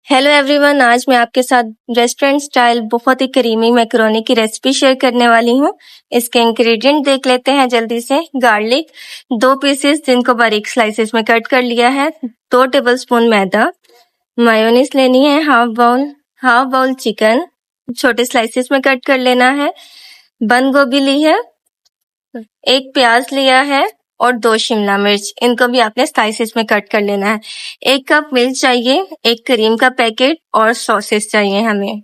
Hello everyone, आज मैं आपके साथ रेस्टोरेंट स्टाइल बहुत ही क्रीमी मैकरोनी की रेसिपी शेयर करने वाली हूँ। इसके इंग्रेडिएंट देख लेते हैं जल्दी से। गार्लिक 2 पीसेस जिनको बारीक स्लाइसेस में कट कर लिया है, 2 टेबलस्पून मैदा, मायोनीज लेनी है हाफ बाउल चिकन छोटे स्लाइसेस में कट कर लेना है, बंद गोभी ली है, 1 प्याज लिया है और 2 शिमला मिर्च, इनको भी आपने स्लाइसेस में कट कर लेना है। 1 कप मिल्क चाहिए, 1 क्रीम का पैकेट और सॉसेस चाहिए हमें।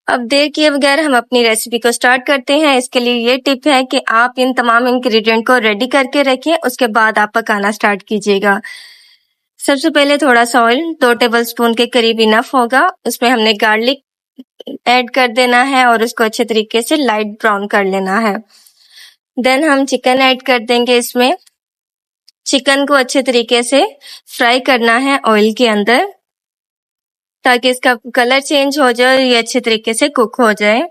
अब देर किए बगैर हम अपनी रेसिपी को स्टार्ट करते हैं। इसके लिए ये टिप है कि आप इन तमाम इंग्रेडिएंट को रेडी करके रखिए, उसके बाद आप पकाना स्टार्ट कीजिएगा। सबसे पहले थोड़ा सा ऑयल 2 टेबलस्पून के करीब इनफ होगा, उसमें हमने गार्लिक ऐड कर देना है और उसको अच्छे तरीके से लाइट ब्राउन कर लेना है। देन हम चिकन ऐड कर देंगे। इसमें चिकन को अच्छे तरीके से फ्राई करना है ऑयल के अंदर, ताकि इसका कलर चेंज हो जाए और ये अच्छे तरीके से कुक हो जाए।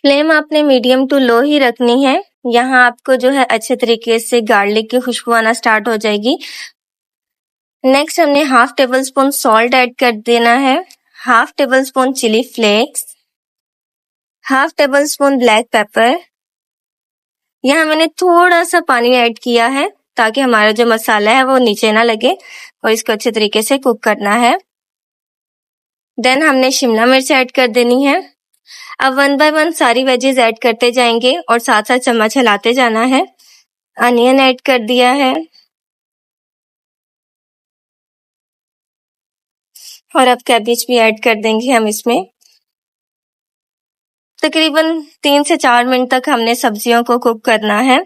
फ्लेम आपने मीडियम टू लो ही रखनी है। यहाँ आपको जो है अच्छे तरीके से गार्लिक की खुशबू आना स्टार्ट हो जाएगी। नेक्स्ट हमने half tablespoon salt add कर देना है, half tablespoon chili flakes, half tablespoon black pepper. यहाँ मैंने थोड़ा सा पानी ऐड किया है ताकि हमारा जो मसाला है वो नीचे ना लगे और इसको अच्छे तरीके से कुक करना है। देन हमने शिमला मिर्च ऐड कर देनी है। अब 1 बाय 1 सारी वेजेस ऐड करते जाएंगे और साथ साथ चम्मच हिलाते जाना है। अनियन ऐड कर दिया है और अब कैबेज भी ऐड कर देंगे हम इसमें। तकरीबन 3 से 4 मिनट तक हमने सब्जियों को कुक करना है।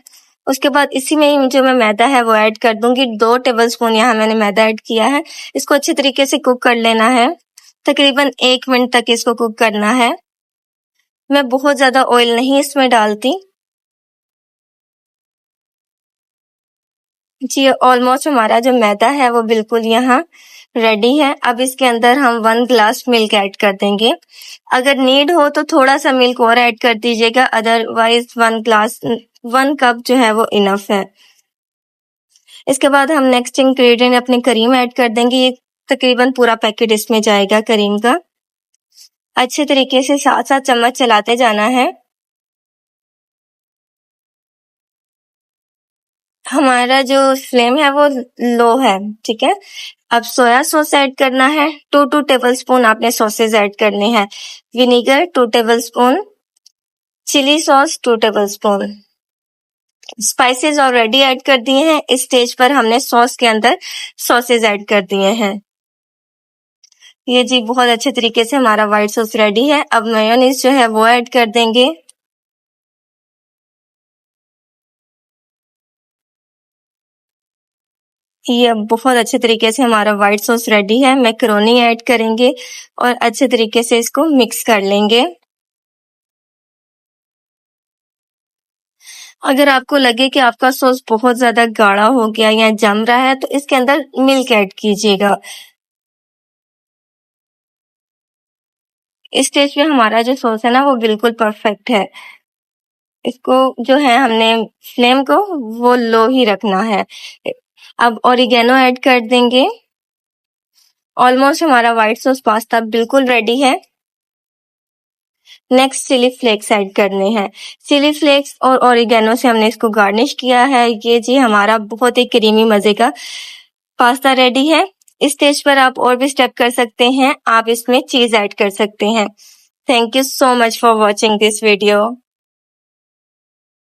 उसके बाद इसी में ही जो मैं मैदा है वो ऐड कर दूंगी। 2 टेबलस्पून यहाँ मैंने मैदा ऐड किया है। इसको अच्छे तरीके से कुक कर लेना है। तकरीबन 1 मिनट तक इसको कुक करना है। मैं बहुत ज्यादा ऑयल नहीं इसमें डालती। जी, ऑलमोस्ट हमारा जो मैदा है वो बिल्कुल यहाँ रेडी है। अब इसके अंदर हम 1 ग्लास मिल्क ऐड कर देंगे। अगर नीड हो तो थोड़ा सा मिल्क और ऐड कर दीजिएगा, अदरवाइज 1 कप जो है वो इनफ है। इसके बाद हम नेक्स्ट इंग्रेडिएंट अपनी क्रीम ऐड कर देंगे। ये तकरीबन पूरा पैकेट इसमें जाएगा क्रीम का। अच्छे तरीके से साथ साथ चम्मच चलाते जाना है। हमारा जो फ्लेम है वो लो है, ठीक है। अब सोया सॉस ऐड करना है। 2 टेबलस्पून आपने सॉसेस ऐड करने हैं। Vinegar 2 tablespoon, chili sauce 2 tablespoon. Spices already add कर दिए हैं। इस स्टेज पर हमने सॉस के अंदर सॉसेस ऐड कर दिए हैं। ये जी बहुत अच्छे तरीके से हमारा व्हाइट सॉस रेडी है। अब मेयोनीज जो है वो ऐड कर देंगे। ये अब बहुत अच्छे तरीके से हमारा व्हाइट सॉस रेडी है। मैकरोनी ऐड करेंगे और अच्छे तरीके से इसको मिक्स कर लेंगे। अगर आपको लगे कि आपका सॉस बहुत ज्यादा गाढ़ा हो गया या जम रहा है तो इसके अंदर मिल्क ऐड कीजिएगा। इस स्टेज पे हमारा जो सॉस है ना वो बिल्कुल परफेक्ट है। इसको जो है हमने फ्लेम को वो लो ही रखना है। अब ओरिगेनो ऐड कर देंगे। ऑलमोस्ट हमारा व्हाइट सॉस पास्ता बिल्कुल रेडी है। नेक्स्ट चिली फ्लेक्स ऐड करने हैं। चिली फ्लेक्स और ओरिगेनो से हमने इसको गार्निश किया है। ये जी हमारा बहुत ही क्रीमी मजे का पास्ता रेडी है। इस स्टेज पर आप और भी स्टेप कर सकते हैं। आप इसमें चीज ऐड कर सकते हैं। Thank you so much for watching this video.